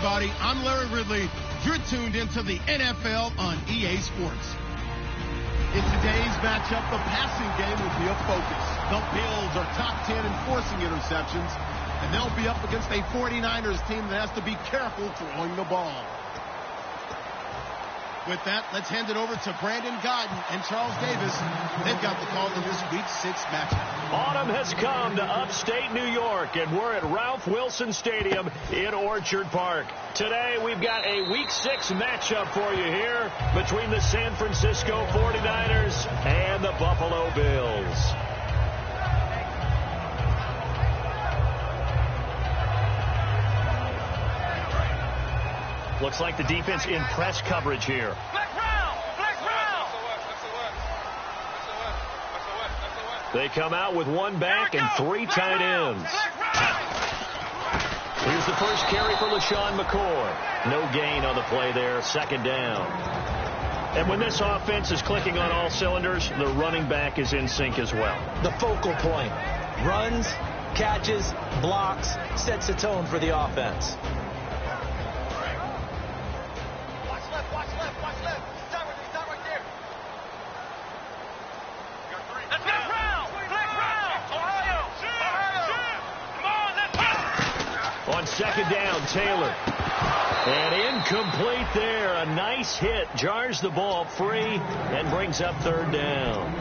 everybody. I'm Larry Ridley. You're tuned into the NFL on EA Sports. In today's matchup, the passing game will be a focus. The Bills are top 10 in forcing interceptions, and they'll be up against a 49ers team that has to be careful throwing the ball. With that, let's hand it over to Brandon Godden and Charles Davis. They've got the call in this Week 6 matchup. Autumn has come to upstate New York, and we're at Ralph Wilson Stadium in Orchard Park. Today, we've got a Week 6 matchup for you here between the San Francisco 49ers and the Buffalo Bills. Looks like the defense in press coverage here. They come out with one back and three tight ends. Here's the first carry for LaShawn McCoy. No gain on the play there, second down. And when this offense is clicking on all cylinders, the running back is in sync as well. The focal point. Runs, catches, blocks, sets the tone for the offense. On second down, Taylor. And incomplete there. A nice hit. Jars the ball free and brings up third down.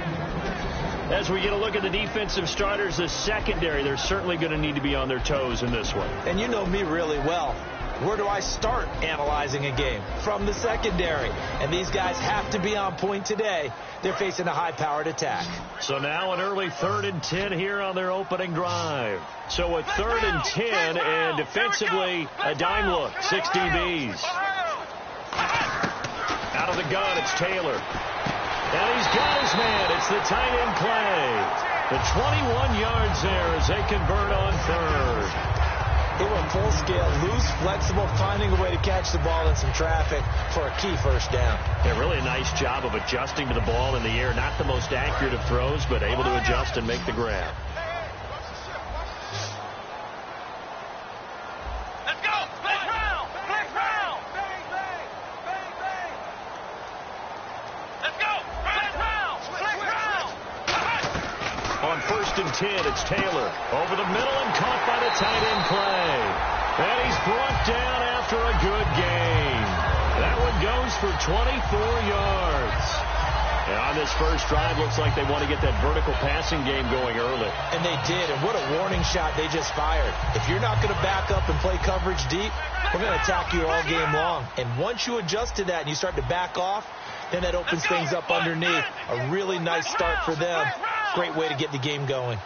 As we get a look at the defensive starters, the secondary, they're certainly going to need to be on their toes in this one. And you know me really well. Where do I start analyzing a game? From the secondary. And these guys have to be on point today. They're facing a high-powered attack. So now an early 3rd and 10 here on their opening drive. So a 3rd and 10, and defensively, a dime look, 6 DBs. Out of the gun, it's Taylor. And he's got his man. It's the tight end play. The 21 yards there as they convert on 3rd. They were full scale, loose, flexible, finding a way to catch the ball in some traffic for a key first down. Yeah, really a nice job of adjusting to the ball in the air. Not the most accurate of throws, but able to adjust and make the grab. Let's go! Blitz round! Blitz round! Bang, bang! Bang, bang! Let's go! Blitz round! Blitz round! On 1st and 10, it's Taylor. Over the middle and caught by the tight end play. And he's brought down after a good gain. That one goes for 24 yards. And on this first drive, looks like they want to get that vertical passing game going early. And they did, and what a warning shot they just fired. If you're not going to back up and play coverage deep, we're going to attack you all game long. And once you adjust to that and you start to back off, then that opens things up underneath. A really nice start for them. Great way to get the game going.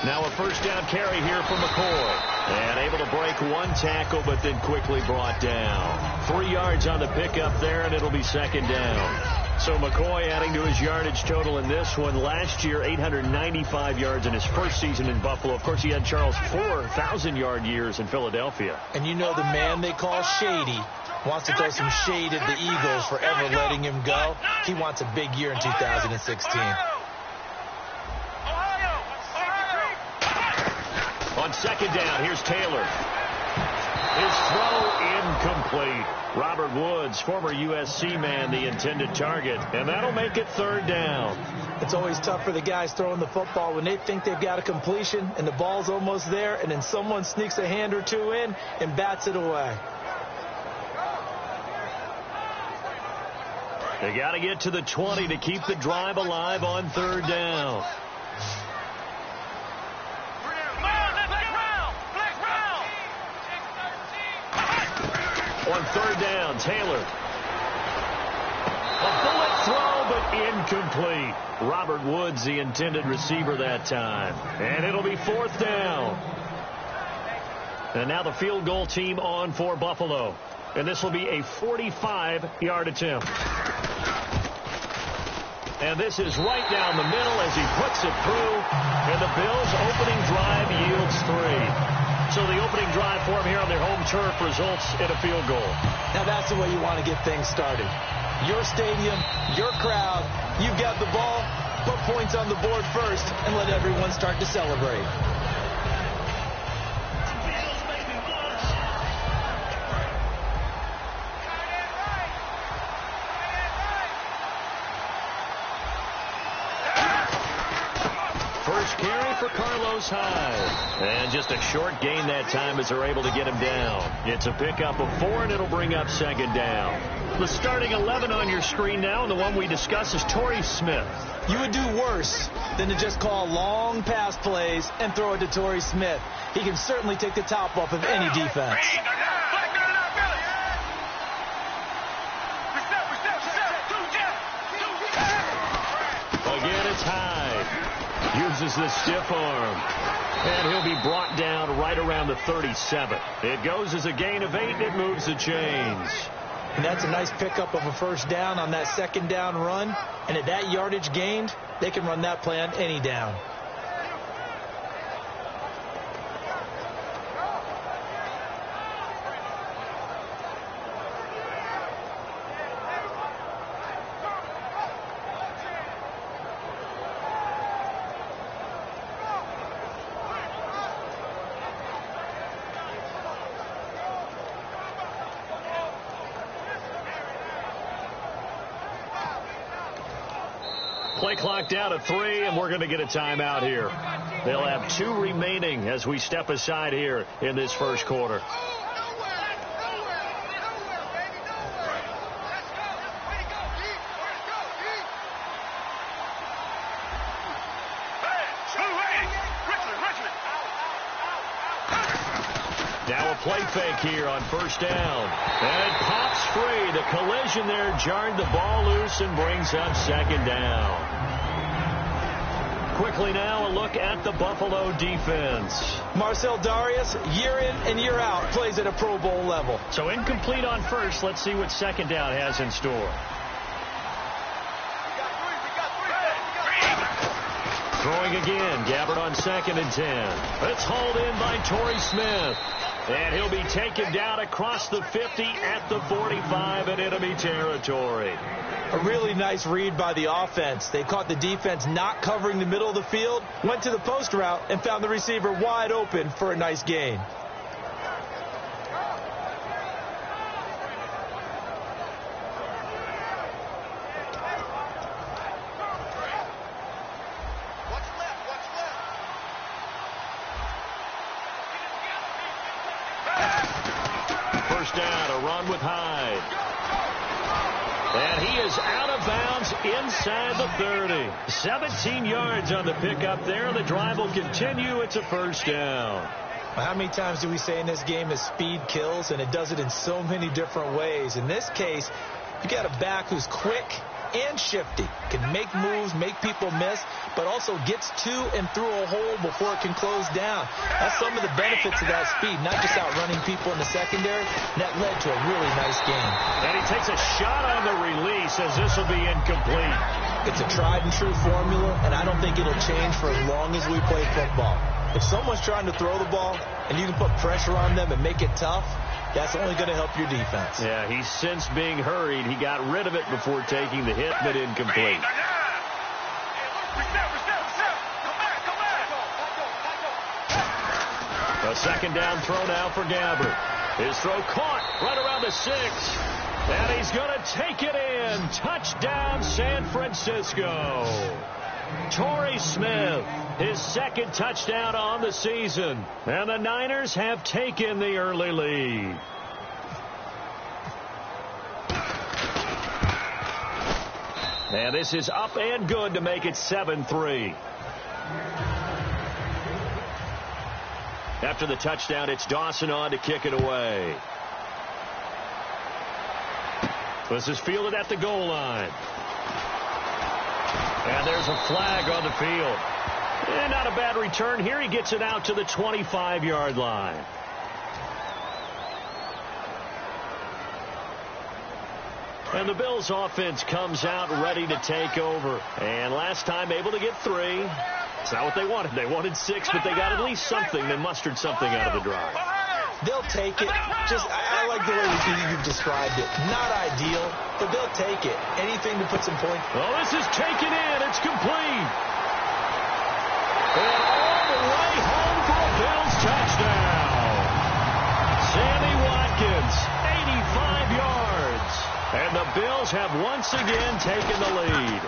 Now a first down carry here from McCoy. And able to break one tackle, but then quickly brought down. 3 yards on the pickup there, and it'll be second down. So McCoy adding to his yardage total in this one. Last year, 895 yards in his first season in Buffalo. Of course, he had Charles 4,000-yard years in Philadelphia. And you know the man they call Shady wants to throw some shade at the Eagles for ever letting him go. He wants a big year in 2016. On second down, here's Taylor. His throw incomplete. Robert Woods, former USC man, the intended target. And that'll make it third down. It's always tough for the guys throwing the football when they think they've got a completion and the ball's almost there, and then someone sneaks a hand or two in and bats it away. They got to get to the 20 to keep the drive alive on third down. On third down, Taylor. A bullet throw, but incomplete. Robert Woods, the intended receiver that time. And it'll be fourth down. And now the field goal team on for Buffalo. And this will be a 45-yard attempt. And this is right down the middle as he puts it through. And the Bills' opening drive yields 3. So the opening drive for them here on their home turf results in a field goal. Now that's the way you want to get things started. Your stadium, your crowd, you've got the ball, put points on the board first, and let everyone start to celebrate. first carry for Carlos Hyde. And just a short gain that time as they're able to get him down. It's a pickup of 4, and it'll bring up second down. The starting 11 on your screen now, and the one we discuss is Torrey Smith. You would do worse than to just call long pass plays and throw it to Torrey Smith. He can certainly take the top off of any defense. Again, it's Hyde. Uses the stiff arm. And he'll be brought down right around the 37. It goes as a gain of 8. It moves the chains. And that's a nice pickup of a first down on that second down run. And at that yardage gained, they can run that play on any down. Play clock down at 3, and we're going to get a timeout here. They'll have 2 remaining as we step aside here in this first quarter. Now a play fake here on first down. And it pops free. The collision there jarred the ball loose and brings up second down. Quickly now, a look at the Buffalo defense. Marcel Darius, year in and year out, plays at a Pro Bowl level. So incomplete on first. Let's see what second down has in store. Throwing again. Gabbard on 2nd and 10. It's hauled in by Torrey Smith. And he'll be taken down across the 50 at the 45 in enemy territory. A really nice read by the offense. They caught the defense not covering the middle of the field, went to the post route, and found the receiver wide open for a nice gain. First down, a run with Hyde. And he is out of bounds inside the 30. 17 yards on the pickup there. The drive will continue. It's a first down. How many times do we say in this game is speed kills, and it does it in so many different ways. In this case, you got a back who's quick and shifty, can make moves, make people miss, but also gets to and through a hole before it can close down. That's some of the benefits of that speed, not just outrunning people in the secondary. And that led to a really nice game. And he takes a shot on the release as this will be incomplete. It's a tried and true formula, and I don't think it'll change for as long as we play football. If someone's trying to throw the ball and you can put pressure on them and make it tough, that's only going to help your defense. Yeah, he's since being hurried. He got rid of it before taking the hit, but incomplete. A second down throw now for Gabbard. His throw caught right around the 6. And he's going to take it in. Touchdown, San Francisco. Torrey Smith, his second touchdown on the season. And the Niners have taken the early lead. And this is up and good to make it 7-3. After the touchdown, it's Dawson on to kick it away. This is fielded at the goal line. And there's a flag on the field. And not a bad return here. He gets it out to the 25-yard line. And the Bills offense comes out ready to take over. And last time able to get 3. It's not what they wanted. They wanted 6, but they got at least something. They mustered something out of the drive. They'll take it. I like the way you've described it. Not ideal, but they'll take it. Anything to put some points. Oh, this is taken in. It's complete. And all the way home for a Bills touchdown. Sammy Watkins, 85 yards. And the Bills have once again taken the lead.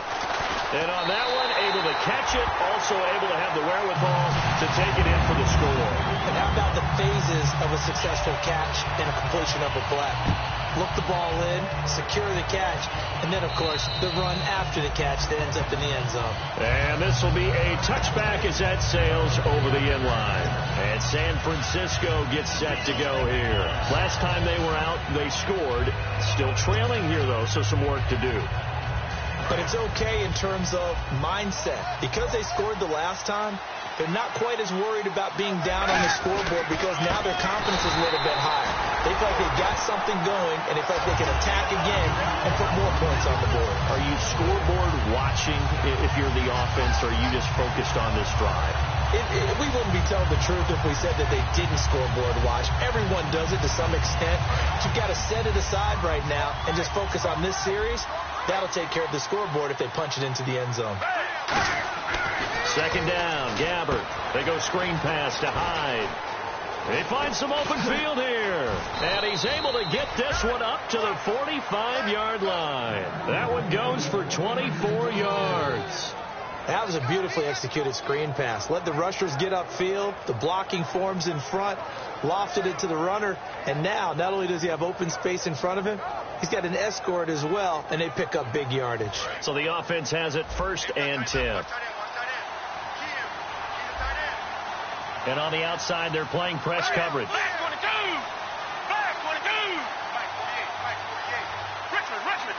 And on that one, able to catch it, also able to have the wherewithal to take it in for the score. And how about the phases of a successful catch and a completion of a play? Look the ball in, secure the catch, and then, of course, the run after the catch that ends up in the end zone. And this will be a touchback as that sails over the end line. And San Francisco gets set to go here. Last time they were out, they scored. Still trailing here, though, so some work to do. But it's okay in terms of mindset. Because they scored the last time, they're not quite as worried about being down on the scoreboard because now their confidence is a little bit higher. They feel like they've got something going, and they feel like they can attack again and put more points on the board. Are you scoreboard watching if you're the offense, or are you just focused on this drive? We wouldn't be telling the truth if we said that they didn't scoreboard watch. Everyone does it to some extent. But you've got to set it aside right now and just focus on this series. That'll take care of the scoreboard if they punch it into the end zone. Second down, Gabbert. They go screen pass to Hyde. They find some open field here. And he's able to get this one up to the 45-yard line. That one goes for 24 yards. That was a beautifully executed screen pass. Let the rushers get upfield. The blocking forms in front. Lofted it to the runner. And now, not only does he have open space in front of him, he's got an escort as well, and they pick up big yardage. So the offense has it 1st and 10. And on the outside, they're playing press coverage. Flag 22! Flag 22! Richmond, reset.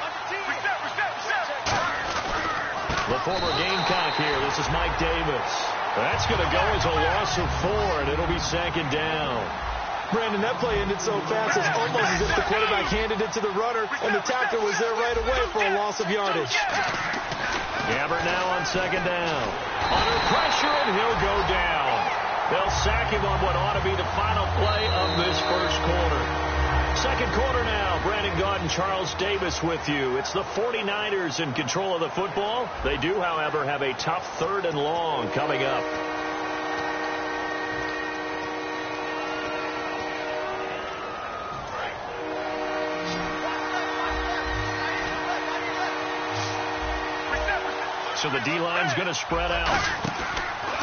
The former Gamecock here. This is Mike Davis. That's going to go as a loss of 4, and it'll be 2nd down. Brandon, that play ended so fast, it's almost as if the quarterback handed it to the runner, and the tackler was there right away for a loss of yardage. Gabbert now on 2nd down. Under pressure, and he'll go down. They'll sack him on what ought to be the final play of this first quarter. Second quarter now. Brandon Gaudin, Charles Davis with you. It's the 49ers in control of the football. They do, however, have a tough 3rd and long coming up. So the D-line's going to spread out.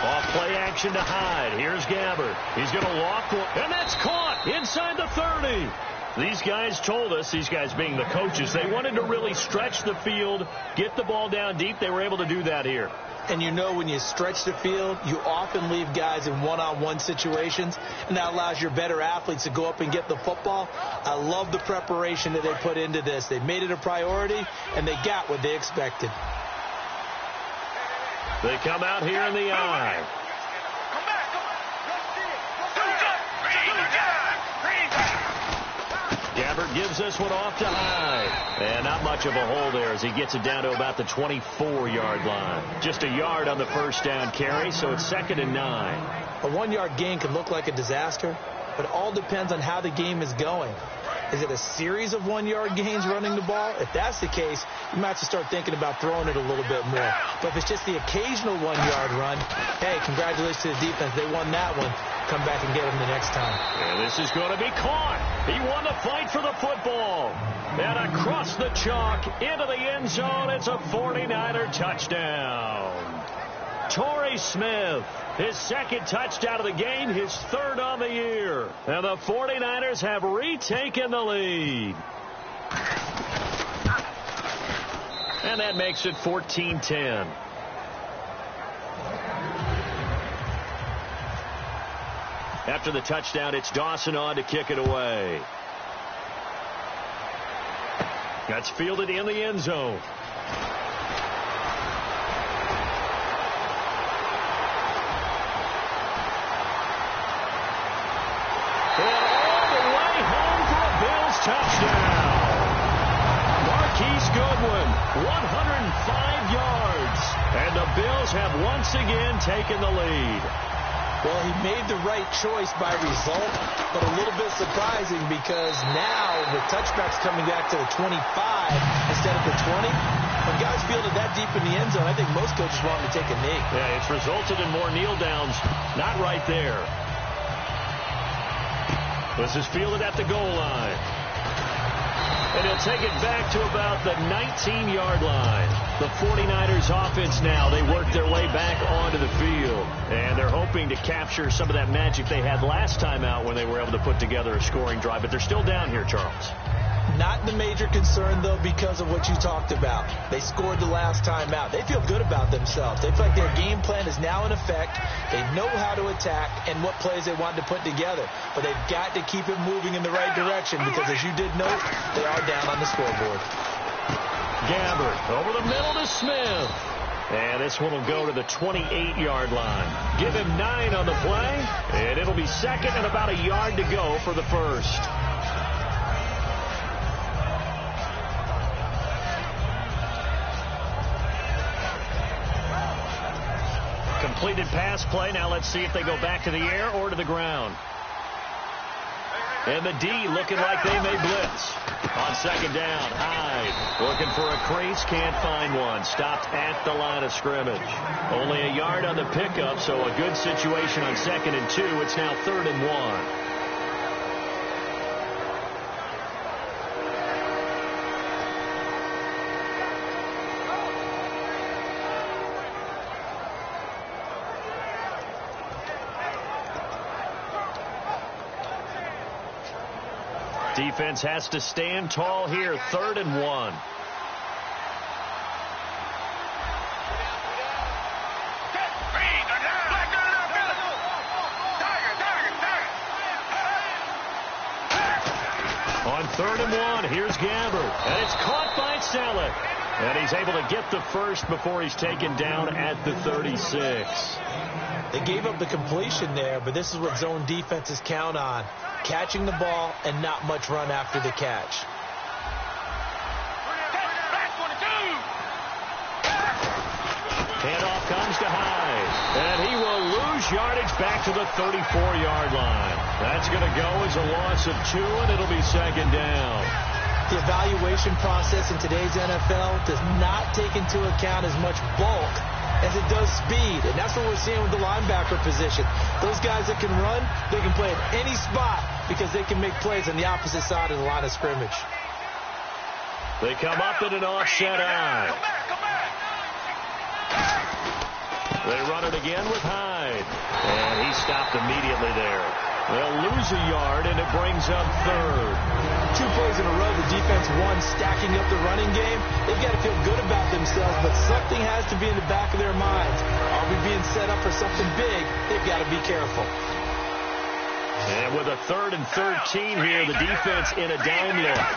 Off play action to Hyde. Here's Gabbert. He's going to walk one, and that's caught inside the 30. These guys told us, these guys being the coaches, they wanted to really stretch the field, get the ball down deep. They were able to do that here. And you know when you stretch the field, you often leave guys in one-on-one situations, and that allows your better athletes to go up and get the football. I love the preparation that they put into this. They made it a priority, and they got what they expected. They come out here in the eye. Gabbert gives this one off to Hyde. And not much of a hole there as he gets it down to about the 24-yard line. Just a yard on the first down carry, so it's 2nd and 9. A 1-yard gain can look like a disaster, but it all depends on how the game is going. Is it a series of 1-yard gains running the ball? If that's the case, you might have to start thinking about throwing it a little bit more. But if it's just the occasional 1-yard run, hey, congratulations to the defense. They won that one. Come back and get them the next time. And this is going to be caught. He won the fight for the football. And across the chalk into the end zone, it's a 49er touchdown. Torrey Smith, his 2nd touchdown of the game, his 3rd on the year. And the 49ers have retaken the lead. And that makes it 14-10. After the touchdown, it's Dawson on to kick it away. That's fielded in the end zone. Touchdown. Marquise Goodwin, 105 yards. And the Bills have once again taken the lead. Well, he made the right choice by result, but a little bit surprising because now the touchback's coming back to the 25 instead of the 20. When guys fielded that deep in the end zone, I think most coaches want him to take a knee. Yeah, it's resulted in more kneel downs. Not right there. This is fielded at the goal line. And he'll take it back to about the 19-yard line. The 49ers offense now, they work their way back onto the field. And they're hoping to capture some of that magic they had last time out when they were able to put together a scoring drive. But they're still down here, Charles. Not the major concern, though, because of what you talked about. They scored the last time out. They feel good about themselves. They feel like their game plan is now in effect. They know how to attack and what plays they want to put together. But they've got to keep it moving in the right direction because, as you did note, they are down on the scoreboard. Gabbert over the middle to Smith. And this one will go to the 28-yard line. Give him 9 on the play, and it'll be second and about a yard to go for the first. Completed pass play. Now let's see if they go back to the air or to the ground. And the D looking like they may blitz. On second down, Hyde looking for a crease, can't find one. Stopped at the line of scrimmage. Only a yard on the pickup, so a good situation on 2nd and 2. It's now 3rd and 1. Defense has to stand tall here. 3rd and 1. On 3rd and 1, here's Gabbert. And it's caught by Selleck. And he's able to get the first before he's taken down at the 36. They gave up the completion there, but this is what zone defenses count on. Catching the ball and not much run after the catch. Handoff comes to Hyde. And he will lose yardage back to the 34-yard line. That's going to go as a loss of 2, and it'll be 2nd down. The evaluation process in today's NFL does not take into account as much bulk as it does speed, and that's what we're seeing with the linebacker position. Those guys that can run, they can play at any spot because they can make plays on the opposite side of the line of scrimmage. They come up in an offset eye. They run it again with Hyde, and he stopped immediately there. They'll lose a yard, and it brings up 3rd. 2 plays in a row, the defense won, stacking up the running game. They've got to feel good about themselves, but something has to be in the back of their minds. Are we being set up for something big? They've got to be careful. And with a 3rd and 13 here, the defense in a dime look.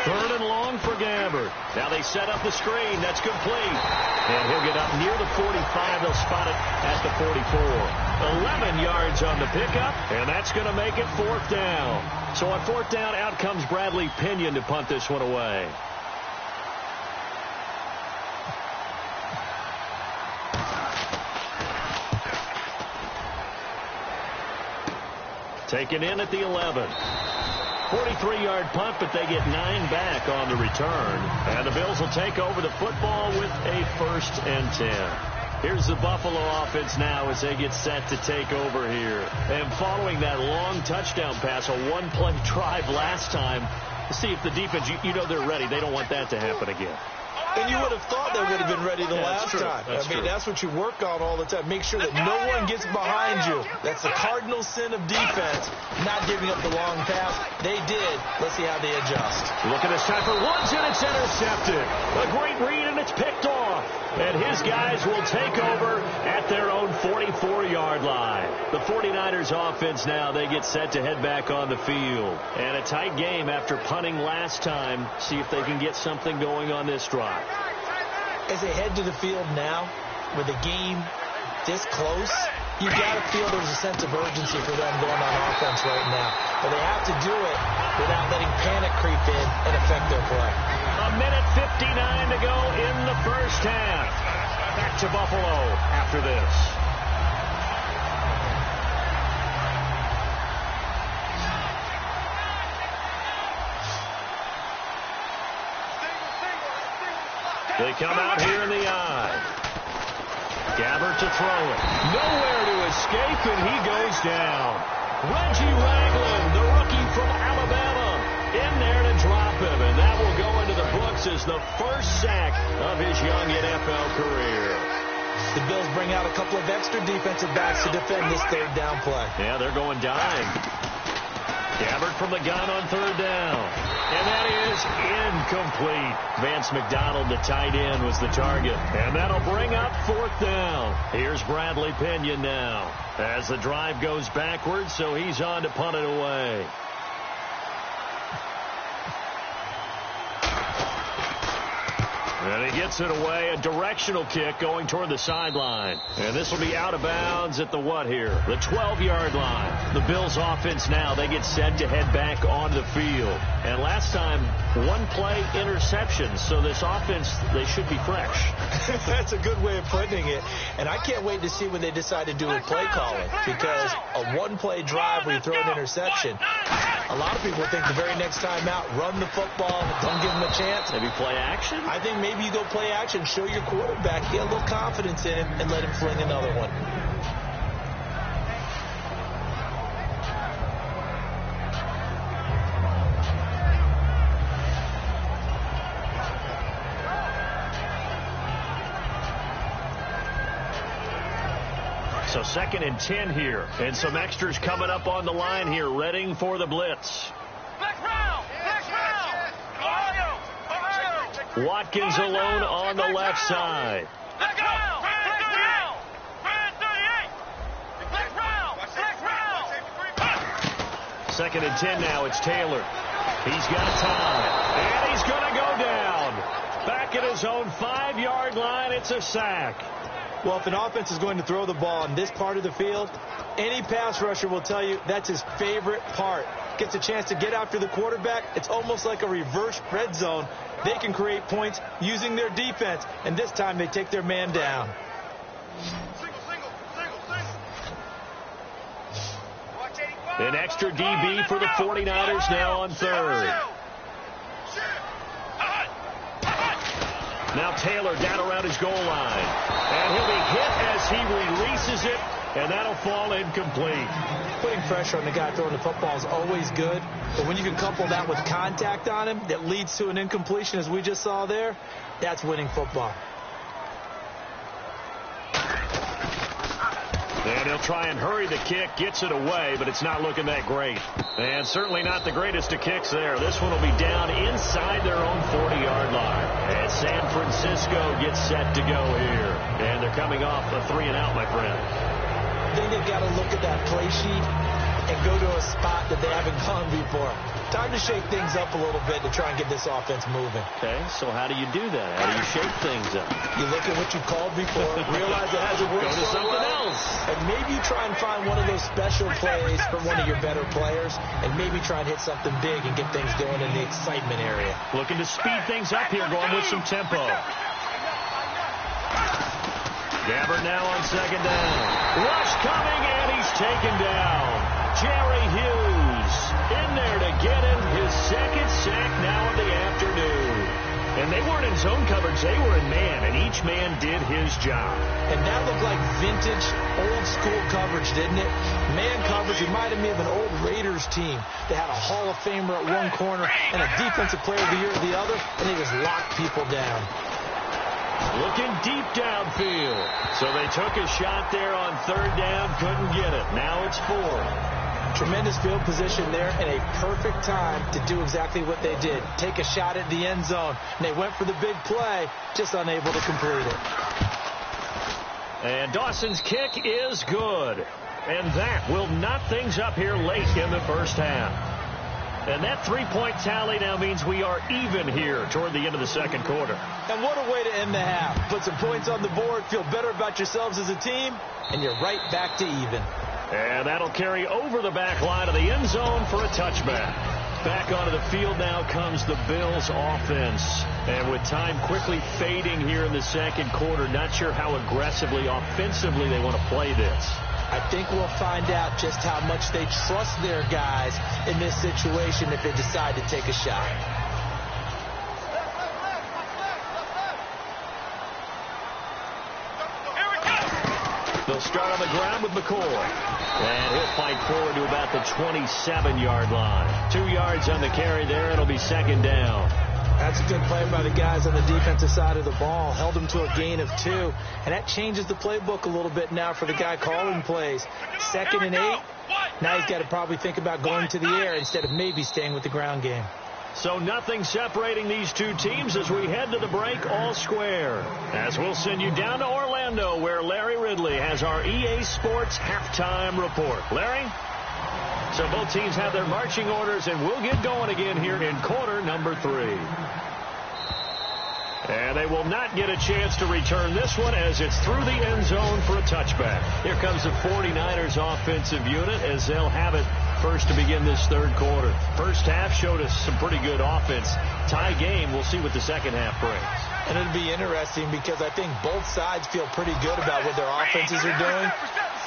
3rd and long for Gabbert. Now they set up the screen. That's complete. And he'll get up near the 45. They'll spot it at the 44. 11 yards on the pickup, and that's going to make it 4th down. So on 4th down, out comes Bradley Pinion to punt this one away. Taken in at the 11. 43-yard punt, but they get 9 back on the return. And the Bills will take over the football with a 1st and 10. Here's the Buffalo offense now as they get set to take over here. And following that long touchdown pass, a one-play drive last time, to see if the defense, you know they're ready. They don't want that to happen again. And you would have thought they would have been ready the last time. That's what you work on all the time. Make sure that no one gets behind you. That's the cardinal sin of defense, not giving up the long pass. They did. Let's see how they adjust. Look at this time for Woods, and it's intercepted. A great read, and it's picked off. And his guys will take over at their own 44-yard line. The 49ers offense now, they get set to head back on the field. And a tight game after punting last time. See if they can get something going on this drive. As they head to the field now, with the game this close, you got to feel there's a sense of urgency for them going on offense right now. But they have to do it without letting panic creep in and affect their play. A minute 59 to go in the first half. Back to Buffalo after this. They come out here in the eye. Gabbert to throw it. Nowhere to escape, and he goes down. Reggie Ragland, the rookie from Alabama, in there to drive him, and that will go into the books as the first sack of his young NFL career. The Bills bring out a couple of extra defensive backs to defend this third down play. Yeah, they're going dime. Gabbert from the gun on third down. And that is incomplete. Vance McDonald, the tight end, was the target. And that'll bring up fourth down. Here's Bradley Pinion now as the drive goes backwards, so he's on to punt it away. And he gets it away, a directional kick going toward the sideline. And this will be out of bounds at the what here? The 12-yard line. The Bills offense now, they get set to head back on the field. And last time, one-play interception. So this offense, they should be fresh. That's a good way of putting it. And I can't wait to see when they decide to do a play calling. Because a one-play drive where you throw an interception, a lot of people think the very next time out, run the football, don't give them a chance. Maybe play action? I think maybe you go play action, show your quarterback, get a little confidence in him, and let him fling another one. So 2nd and 10 here, and some extras coming up on the line here, readying for the blitz. Watkins alone on the left side. Second and 10 now, it's Taylor. He's got time, and he's going to go down. Back at his own 5-yard line, it's a sack. Well, if an offense is going to throw the ball in this part of the field, any pass rusher will tell you that's his favorite part. Gets a chance to get after the quarterback. It's almost like a reverse red zone. They can create points using their defense, and this time they take their man down. An extra DB for the 49ers now on third. Now Taylor down around his goal line. And he'll be hit as he releases it, and that'll fall incomplete. Putting pressure on the guy throwing the football is always good, but when you can couple that with contact on him that leads to an incompletion, as we just saw there, that's winning football. And he'll try and hurry the kick, gets it away, but it's not looking that great. And certainly not the greatest of kicks there. This one will be down inside their own 40-yard line. And San Francisco gets set to go here. And they're coming off a 3-and-out, my friend. I think they've got to look at that play sheet and go to a spot that they haven't gone before. Time to shake things up a little bit to try and get this offense moving. Okay, so how do you do that? How do you shake things up? You look at what you called before, realize it hasn't worked. Go to something else. And maybe you try and find one of those special plays from one of your better players, and maybe try and hit something big and get things going in the excitement area. Looking to speed things up here, going with some tempo. Gabbert now on second down. Rush coming, and he's taken down. Jerry Hughes in there to get him his second sack now of the afternoon. And they weren't in zone coverage, they were in man, and each man did his job. And that looked like vintage, old-school coverage, didn't it? Man coverage reminded me of an old Raiders team. They had a Hall of Famer at one corner and a Defensive Player of the Year at the other, and they just locked people down. Looking deep downfield. So they took a shot there on third down, couldn't get it. Now it's fourth. Tremendous field position there and a perfect time to do exactly what they did. Take a shot at the end zone. And they went for the big play, just unable to complete it. And Dawson's kick is good. And that will knot things up here late in the first half. And that three-point tally now means we are even here toward the end of the second quarter. And what a way to end the half. Put some points on the board, feel better about yourselves as a team, and you're right back to even. And that'll carry over the back line of the end zone for a touchback. Back onto the field now comes the Bills offense. And with time quickly fading here in the second quarter, not sure how aggressively, offensively they want to play this. I think we'll find out just how much they trust their guys in this situation if they decide to take a shot. They'll start on the ground with McCoy. And he'll fight forward to about the 27-yard line. 2 yards on the carry there. It'll be second down. That's a good play by the guys on the defensive side of the ball. Held them to a gain of 2. And that changes the playbook a little bit now for the guy calling plays. 2nd and 8. Now he's got to probably think about going to the air instead of maybe staying with the ground game. So nothing separating these two teams as we head to the break, all square. As we'll send you down to Orlando, where Larry Ridley has our EA Sports halftime report. Larry? So both teams have their marching orders, and we'll get going again here in quarter number 3. And they will not get a chance to return this one as it's through the end zone for a touchback. Here comes the 49ers offensive unit as they'll have it first to begin this third quarter. First half showed us some pretty good offense. Tie game. We'll see what the second half brings. And it'll be interesting because I think both sides feel pretty good about what their offenses are doing.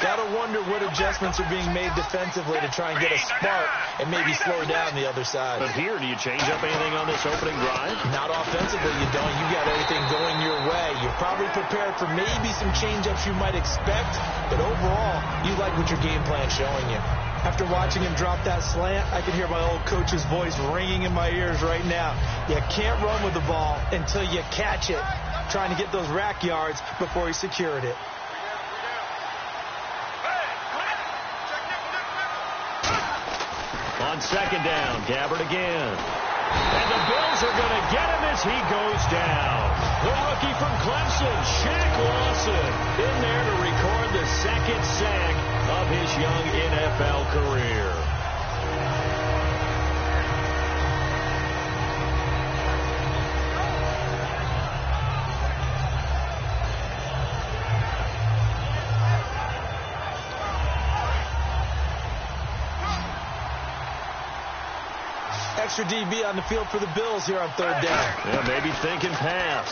Got to wonder what adjustments are being made defensively to try and get a spark and maybe slow down the other side. But here, do you change up anything on this opening drive? Not offensively, you don't. You got everything going your way. You're probably prepared for maybe some change-ups you might expect, but overall, you like what your game plan's showing you. After watching him drop that slant, I can hear my old coach's voice ringing in my ears right now. You can't run with the ball until you catch it, trying to get those rack yards before he secured it. On second down, Gabbert again. And the Bills are going to get him as he goes down. The rookie from Clemson, Shaq Lawson, in there to record the second sack of his young NFL career. Extra DB on the field for the Bills here on third down. Yeah, maybe thinking pass.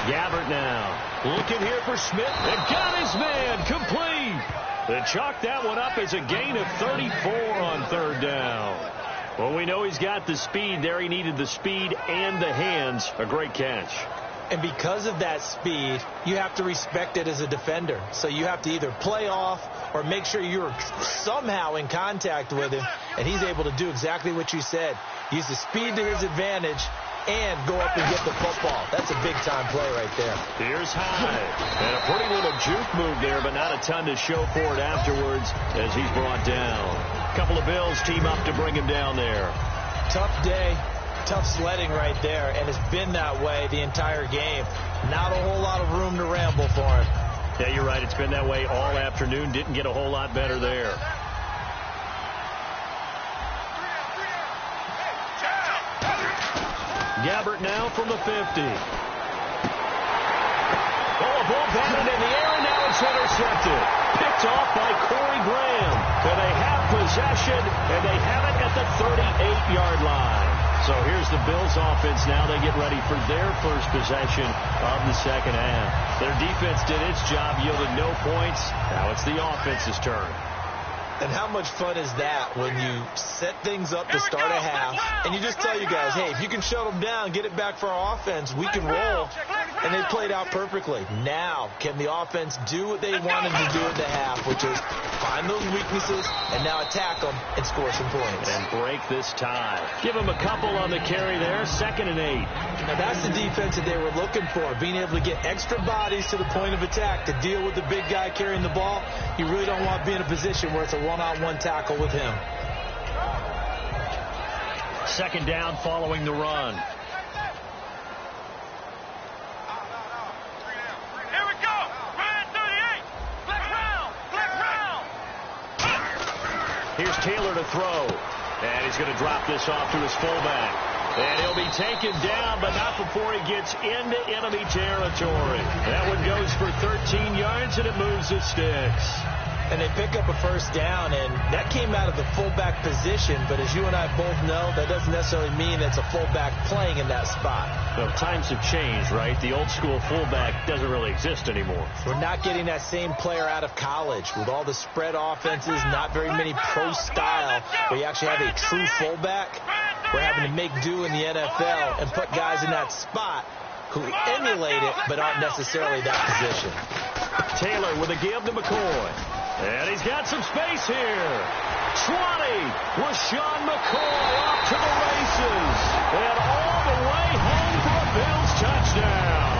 Gabbert now. Looking here for Smith. And got his man. Complete. They chalked that one up as a gain of 34 on third down. Well, we know he's got the speed there. He needed the speed and the hands. A great catch. And because of that speed, you have to respect it as a defender. So you have to either play off or make sure you're somehow in contact with him. And he's able to do exactly what you said. Use the speed to his advantage and go up and get the football. That's a big-time play right there. Here's Hyde. And a pretty little juke move there, but not a ton to show for it afterwards as he's brought down. A couple of Bills team up to bring him down there. Tough day. Tough sledding right there, and it's been that way the entire game. Not a whole lot of room to ramble for him. Yeah, you're right. It's been that way all afternoon. Didn't get a whole lot better there. Gabbert now from the 50. Oh, a ball batted in the air, and now it's intercepted. Picked off by Corey Graham. And they have possession, and they have it at the 38-yard line. So here's the Bills offense now. They get ready for their first possession of the second half. Their defense did its job, yielded no points. Now it's the offense's turn. And how much fun is that when you set things up to start a half and you just tell you guys, hey, if you can shut them down, get it back for our offense, we can roll. And they played out perfectly. Now, can the offense do what they wanted to do at the half, which is find those weaknesses and now attack them and score some points. And break this tie. Give them a couple on the carry there, 2nd and 8. Now, that's the defense that they were looking for, being able to get extra bodies to the point of attack to deal with the big guy carrying the ball. You really don't want to be in a position where it's a one-on-one tackle with him. Second down following the run. Here we go. Red 38. Black round. Here's Taylor to throw. And he's going to drop this off to his fullback. And he'll be taken down, but not before he gets into enemy territory. That one goes for 13 yards, and it moves the sticks. And they pick up a first down, and that came out of the fullback position. But as you and I both know, that doesn't necessarily mean it's a fullback playing in that spot. Well, times have changed, right? The old school fullback doesn't really exist anymore. We're not getting that same player out of college with all the spread offenses, not very many pro style, where you actually have a true fullback. We're having to make do in the NFL and put guys in that spot who emulate it but aren't necessarily that position. Taylor with a give to McCoy. And he's got some space here. 20. LaShawn McCoy off to the races. And all the way home for a Bills touchdown.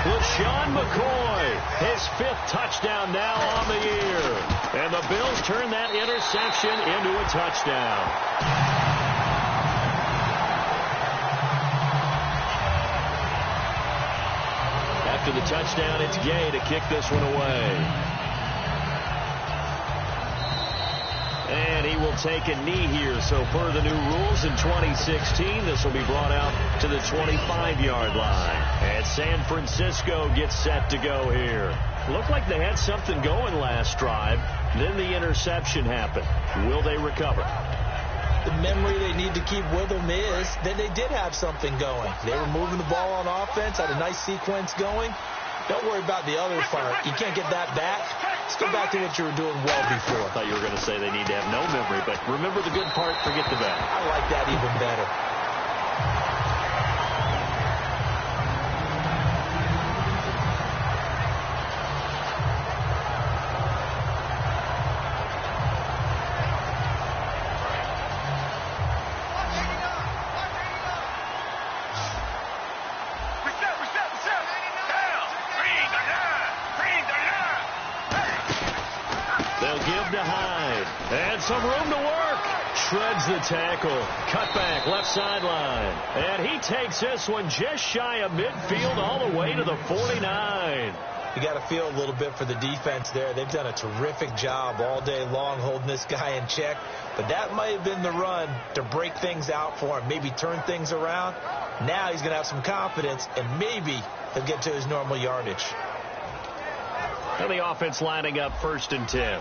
LaShawn McCoy, his 5th touchdown now on the year. And the Bills turn that interception into a touchdown. After the touchdown, it's Gay to kick this one away. And he will take a knee here. So per the new rules in 2016, this will be brought out to the 25-yard line. And San Francisco gets set to go here. Looked like they had something going last drive. Then the interception happened. Will they recover? The memory they need to keep with them is that they did have something going. They were moving the ball on offense, had a nice sequence going. Don't worry about the other part. You can't get that back. Let's go back to what you were doing well before. I thought you were going to say they need to have no memory, but remember the good part, forget the bad. I like that even better. Some room to work. Shreds the tackle. Cut back, left sideline. And he takes this one just shy of midfield all the way to the 49. You got to feel a little bit for the defense there. They've done a terrific job all day long holding this guy in check. But that might have been the run to break things out for him, maybe turn things around. Now he's going to have some confidence, and maybe he'll get to his normal yardage. And the offense lining up 1st and 10.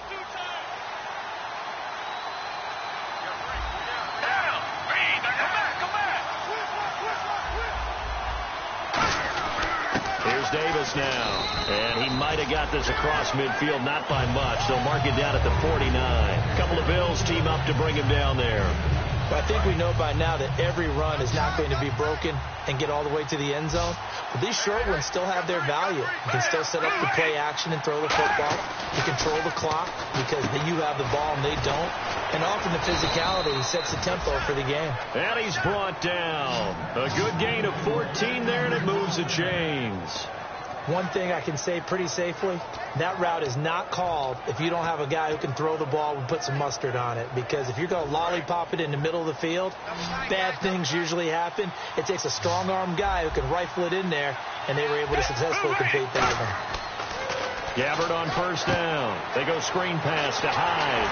Davis now, and he might have got this across midfield, not by much. They'll mark it down at the 49. A couple of Bills team up to bring him down there. But I think we know by now that every run is not going to be broken and get all the way to the end zone. But these short ones still have their value. You can still set up the play action and throw the football. You control the clock because you have the ball and they don't. And often the physicality sets the tempo for the game. And he's brought down. A good gain of 14 there, and it moves the chains. One thing I can say pretty safely, that route is not called if you don't have a guy who can throw the ball and put some mustard on it. Because if you're going to lollipop it in the middle of the field, bad things usually happen. It takes a strong-arm guy who can rifle it in there, and they were able to successfully complete that one. Gabbard on 1st down. They go screen pass to Hyde.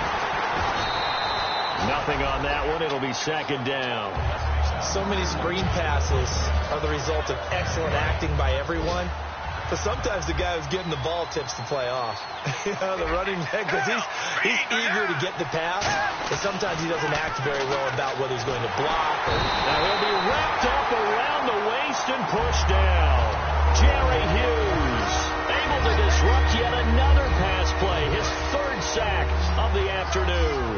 Nothing on that one. It'll be 2nd down. So many screen passes are the result of excellent acting by everyone. But sometimes the guy who's getting the ball tips the play off. The running back, because he's eager to get the pass, and sometimes he doesn't act very well about whether he's going to block. Now he'll be wrapped up around the waist and pushed down. Jerry Hughes able to disrupt yet another pass play, his 3rd sack of the afternoon.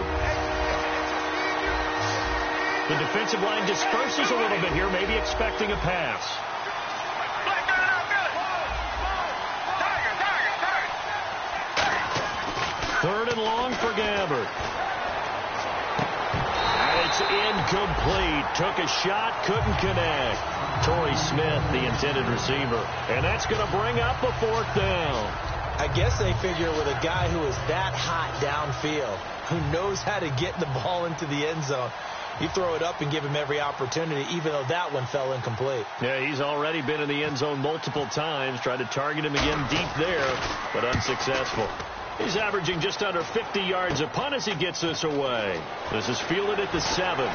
The defensive line disperses a little bit here, maybe expecting a pass. 3rd and long for Gabbard. And it's incomplete. Took a shot, couldn't connect. Torrey Smith, the intended receiver. And that's going to bring up a 4th down. I guess they figure with a guy who is that hot downfield, who knows how to get the ball into the end zone, you throw it up and give him every opportunity, even though that one fell incomplete. Yeah, he's already been in the end zone multiple times. Tried to target him again deep there, but unsuccessful. He's averaging just under 50 yards a punt as he gets this away. This is fielded at the 7.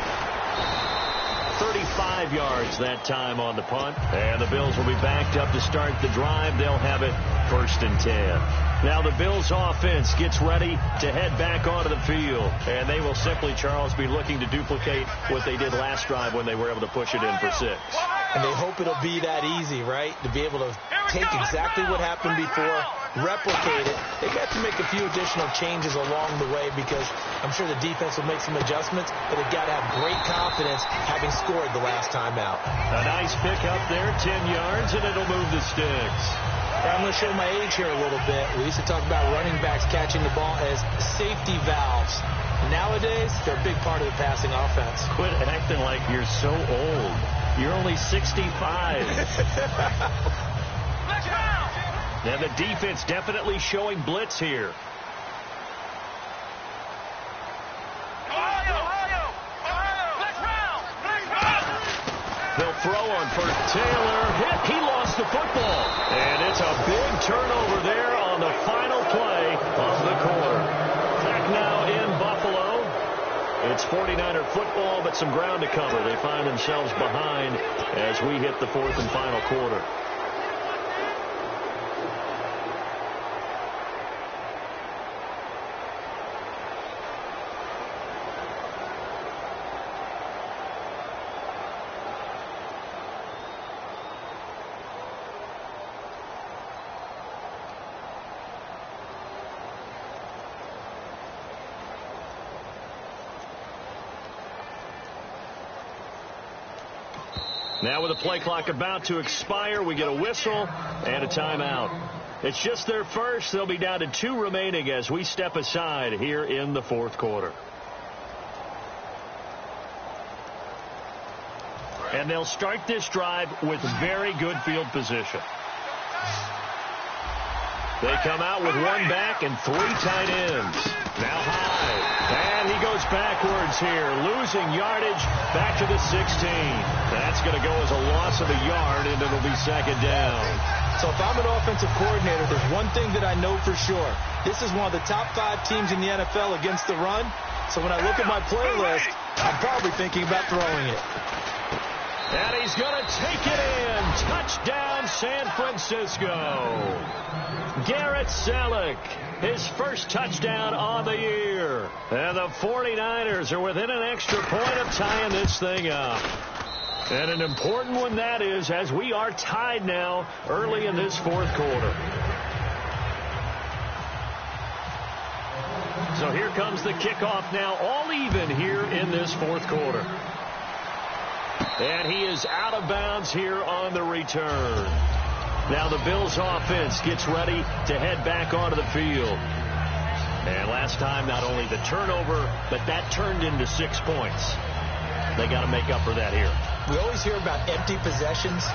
35 yards that time on the punt. And the Bills will be backed up to start the drive. They'll have it 1st and 10. Now the Bills offense gets ready to head back onto the field. And they will simply, Charles, be looking to duplicate what they did last drive when they were able to push it in for 6. And they hope it'll be that easy, right? To be able to take exactly what happened before, replicate it. They got to make a few additional changes along the way because I'm sure the defense will make some adjustments, but they've got to have great confidence having scored the last time out. A nice pick up there, 10 yards, and it'll move the sticks. I'm going to show my age here a little bit. We used to talk about running backs catching the ball as safety valves. Nowadays, they're a big part of the passing offense. Quit acting like you're so old. You're only 65. And the defense definitely showing blitz here. They'll throw on first. Taylor hit. He lost the football. And it's a big turnover there on the final play of the quarter. Back now in Buffalo. It's 49er football, but some ground to cover. They find themselves behind as we hit the fourth and final quarter. Now with the play clock about to expire, we get a whistle and a timeout. It's just their first. They'll be down to 2 remaining as we step aside here in the fourth quarter. And they'll start this drive with very good field position. They come out with 1 back and 3 tight ends. Now high. And he goes backwards here, losing yardage back to the 16. That's going to go as a loss of a yard, and it'll be second down. So if I'm an offensive coordinator, there's one thing that I know for sure. This is one of the top 5 teams in the NFL against the run. So when I look at my playlist, I'm probably thinking about throwing it. And he's going to take it in. Touchdown, San Francisco. Garrett Selleck, his first touchdown on the year. And the 49ers are within an extra point of tying this thing up. And an important one that is, as we are tied now early in this fourth quarter. So here comes the kickoff now, all even here in this fourth quarter. And he is out of bounds here on the return. Now the Bills offense gets ready to head back onto the field. And last time, not only the turnover, but that turned into 6 points. They got to make up for that here. We always hear about empty possessions,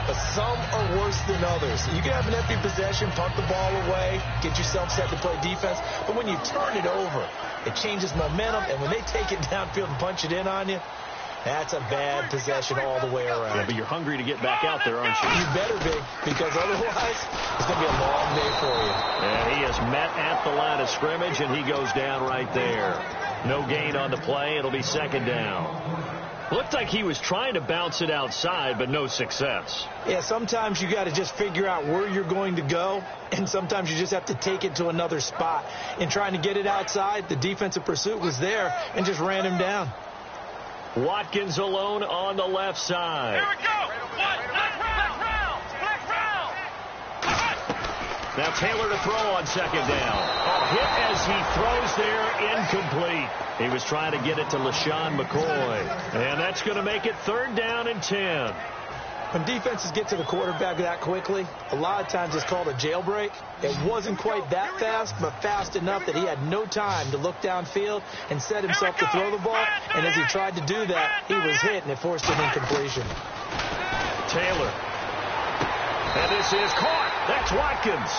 but some are worse than others. You can have an empty possession, punt the ball away, get yourself set to play defense, but when you turn it over, it changes momentum, and when they take it downfield and punch it in on you, that's a bad possession all the way around. Yeah, but you're hungry to get back out there, aren't you? You better be, because otherwise it's going to be a long day for you. And he is met at the line of scrimmage, and he goes down right there. No gain on the play. It'll be second down. Looked like he was trying to bounce it outside, but no success. Yeah, sometimes you got to just figure out where you're going to go, and sometimes you just have to take it to another spot. In trying to get it outside, the defensive pursuit was there and just ran him down. Watkins alone on the left side. Here we go. Black round. Now Taylor to throw on second down. A hit as he throws there, incomplete. He was trying to get it to LaShawn McCoy. And that's going to make it third down and 10. When defenses get to the quarterback that quickly, a lot of times it's called a jailbreak. It wasn't quite that fast, but fast enough that he had no time to look downfield and set himself to throw the ball. And as he tried to do that, he was hit, and it forced an incompletion. Taylor. And this is caught. That's Watkins.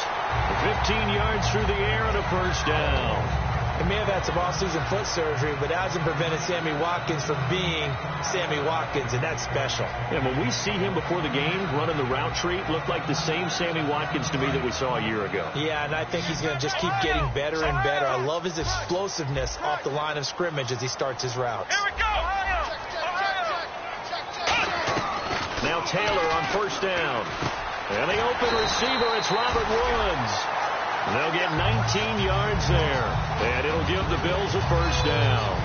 15 yards through the air and a first down. He may have had some off-season foot surgery, but that hasn't prevented Sammy Watkins from being Sammy Watkins, and that's special. Yeah, when we see him before the game running the route tree, it looked like the same Sammy Watkins to me that we saw a year ago. Yeah, and I think he's going to just keep getting better and better. I love his explosiveness off the line of scrimmage as he starts his routes. Here we go. Now Taylor on first down. And the open receiver, it's Robert Woods. They'll get 19 yards there, and it'll give the Bills a first down.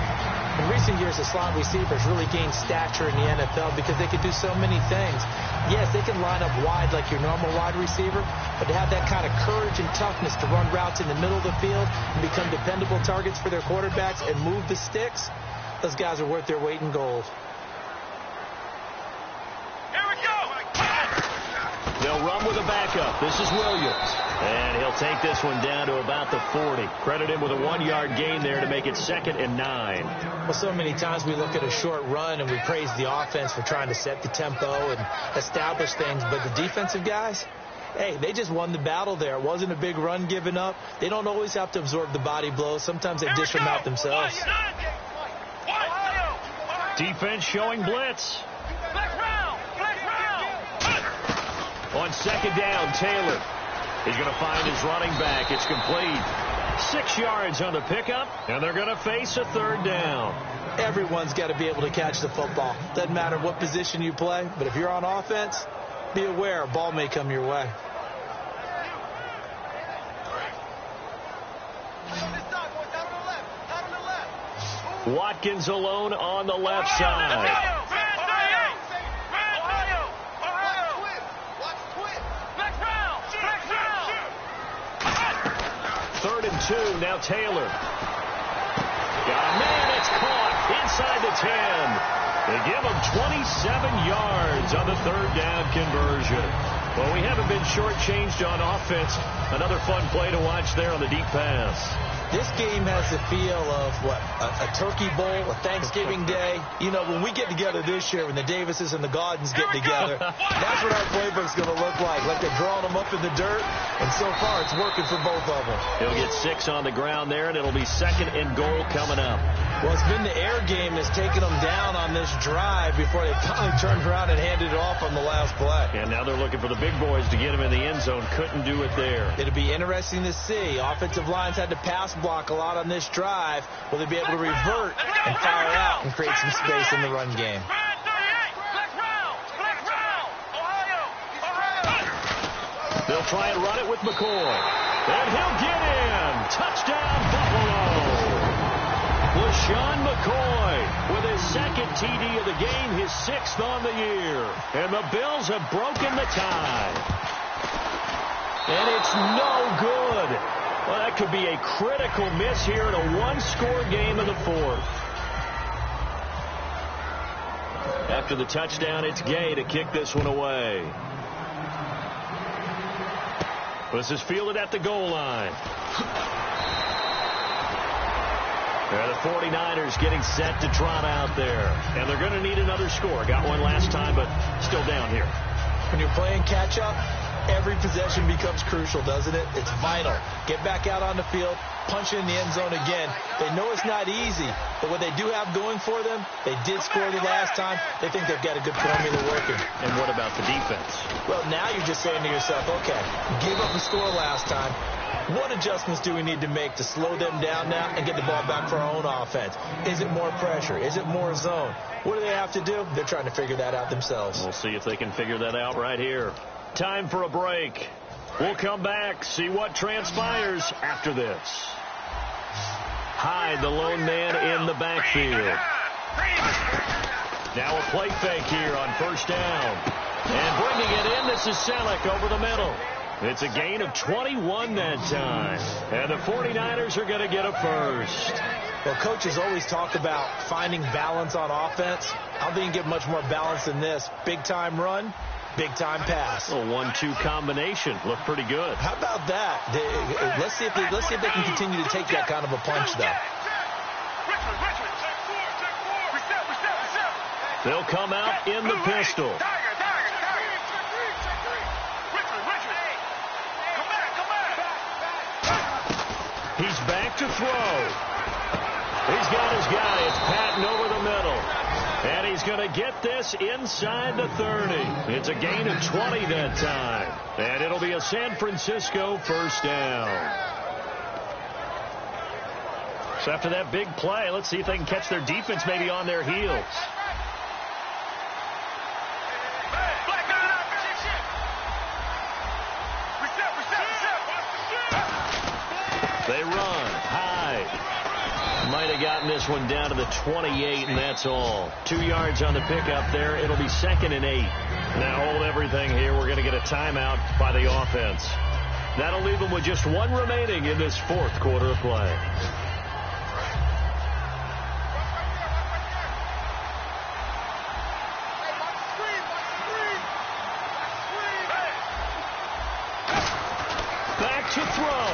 In recent years, the slot receivers really gained stature in the NFL because they could do so many things. Yes, they can line up wide like your normal wide receiver, but to have that kind of courage and toughness to run routes in the middle of the field and become dependable targets for their quarterbacks and move the sticks, those guys are worth their weight in gold. Here we go. They'll run with a backup. This is Williams. And he'll take this one down to about the 40. Credit him with a 1-yard gain there to make it 2nd and 9. Well, so many times we look at a short run and we praise the offense for trying to set the tempo and establish things. But the defensive guys, hey, they just won the battle there. It wasn't a big run given up. They don't always have to absorb the body blows. Sometimes they dish them out themselves. Defense showing blitz. On 2nd down, Taylor. He's going to find his running back. It's complete. 6 yards on the pickup, and they're going to face a 3rd down. Everyone's got to be able to catch the football. Doesn't matter what position you play, but if you're on offense, be aware a ball may come your way. Watkins alone on the left side. 3rd and 2. Now Taylor. Got a man. It's caught inside the 10. They give him 27 yards on the 3rd down conversion. Well, we haven't been shortchanged on offense. Another fun play to watch there on the deep pass. This game has the feel of, a turkey bowl, a Thanksgiving day. You know, when we get together this year, when the Davises and the Gaudens get together, that's what our playbook's going to look like they're drawing them up in the dirt, and so far it's working for both of them. He'll get 6 on the ground there, and it'll be 2nd and goal coming up. Well, it's been the air game that's taken them down on this drive before they finally turned around and handed it off on the last play. And now they're looking for the big boys to get him in the end zone. Couldn't do it there. It'll be interesting to see. Offensive lines had to pass block a lot on this drive. Will they be able to revert and fire out and create some space in the run game? They'll try and run it with McCoy. And he'll get in. Touchdown, Buffalo. LaShawn McCoy with his 2nd TD of the game, his 6th on the year. And the Bills have broken the tie. And it's no good. Well, that could be a critical miss here in a 1-score game in the 4th. After the touchdown, it's Gay to kick this one away. This is fielded at the goal line. The 49ers getting set to trot out there. And they're going to need another score. Got one last time, but still down here. When you're playing catch-up, every possession becomes crucial, doesn't it? It's vital. Get back out on the field, punch it in the end zone again. They know it's not easy, but what they do have going for them, they did score the last time. They think they've got a good formula working. And what about the defense? Well, now you're just saying to yourself, okay, gave up a score last time. What adjustments do we need to make to slow them down now and get the ball back for our own offense? Is it more pressure? Is it more zone? What do they have to do? They're trying to figure that out themselves. We'll see if they can figure that out right here. Time for a break. We'll come back, see what transpires after this. Hyde, the lone man in the backfield. Now a play fake here on 1st down. And bringing it in, this is Selleck over the middle. It's a gain of 21 that time. And the 49ers are going to get a first. Well, coaches always talk about finding balance on offense. I don't think you get much more balance than this. Big-time run, big-time pass. A 1-2 combination. Looked pretty good. How about that? Let's see if they can continue to take that kind of a punch, though. They'll come out in the pistol. He's back to throw. He's got his guy. It's Patton over the middle. And he's going to get this inside the 30. It's a gain of 20 that time. And it'll be a San Francisco 1st down. So after that big play, let's see if they can catch their defense maybe on their heels. They run. Hyde might have gotten this one down to the 28, and that's all. 2 yards on the pickup there. It'll be 2nd and 8. Now hold everything here. We're going to get a timeout by the offense. That'll leave them with just 1 remaining in this 4th quarter of play. throw.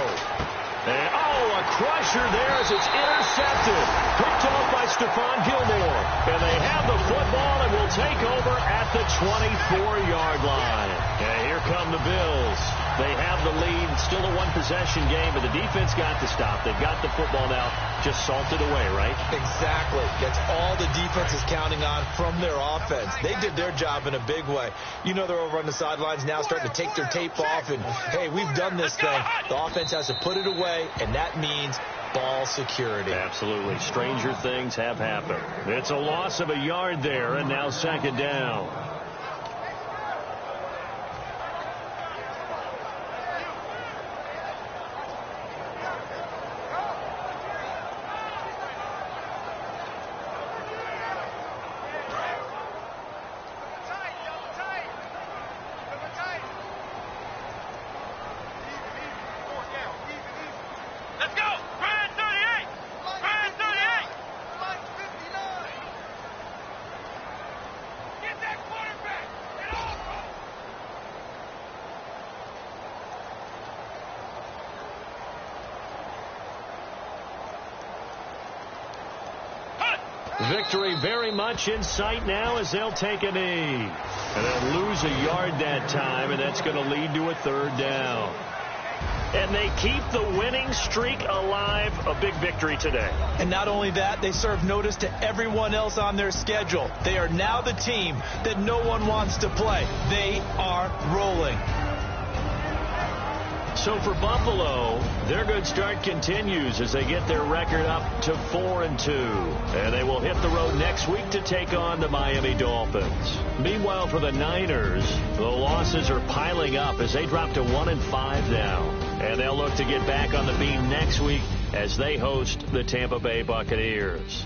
And, a crusher there as it's intercepted. Picked off by Stephon Gilmore. And they have the football and will take over at the 24-yard line. And here come the Bills. They have the lead. Still a one-possession game, but the defense got to stop. They've got the football now. Just salted away, right? Exactly. That's all the defense is counting on from their offense. They did their job in a big way. You know they're over on the sidelines now starting to take their tape off, and, hey, we've done this thing. The offense has to put it away, and that means ball security. Absolutely. Stranger things have happened. It's a loss of a yard there, and now second down. Victory very much in sight now as they'll take a knee. And they'll lose a yard that time, and that's going to lead to a third down. And they keep the winning streak alive. A big victory today. And not only that, they serve notice to everyone else on their schedule. They are now the team that no one wants to play. They are rolling. So for Buffalo, their good start continues as they get their record up to 4-2. And they will hit the road next week to take on the Miami Dolphins. Meanwhile, for the Niners, the losses are piling up as they drop to 1-5 now. And they'll look to get back on the beam next week as they host the Tampa Bay Buccaneers.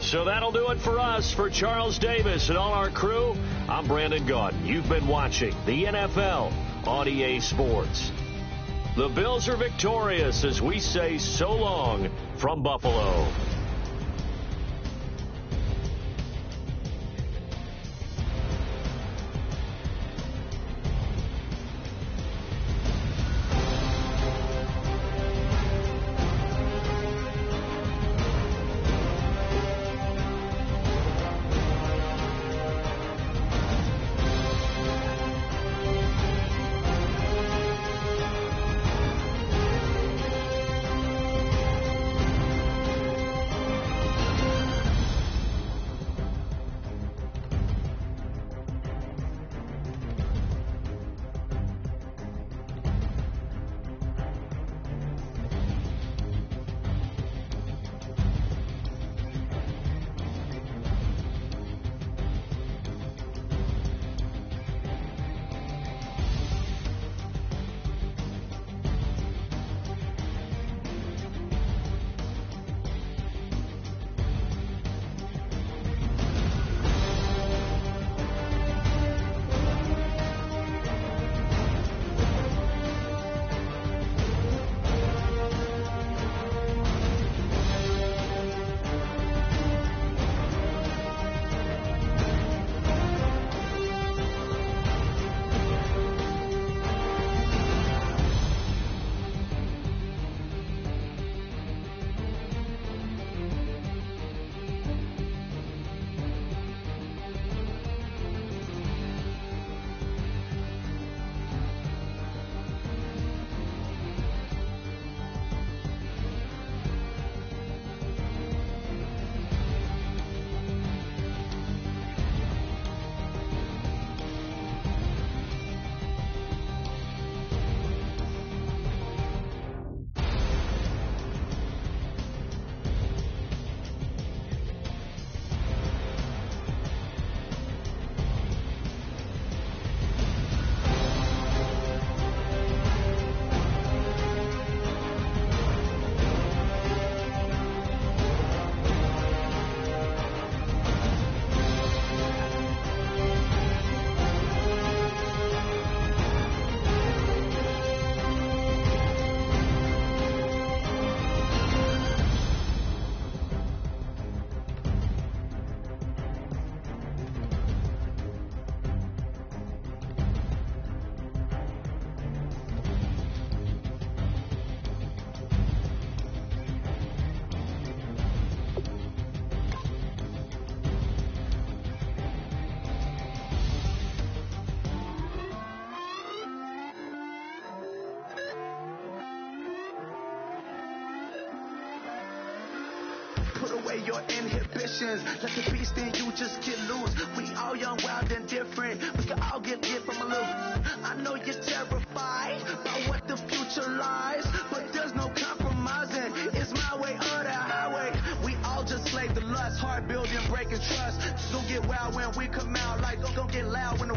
So that'll do it for us. For Charles Davis and all our crew, I'm Brandon Gaudin. You've been watching the NFL on EA Sports. The Bills are victorious as we say so long from Buffalo. away your inhibitions. Let the beast in you just get loose. We all young, wild, and different. We can all get from a little. I know you're terrified by what the future lies, but there's no compromising. It's my way or the highway. We all just slave the lust, hard building, breaking trust. Don't get wild when we come out, like don't get loud when the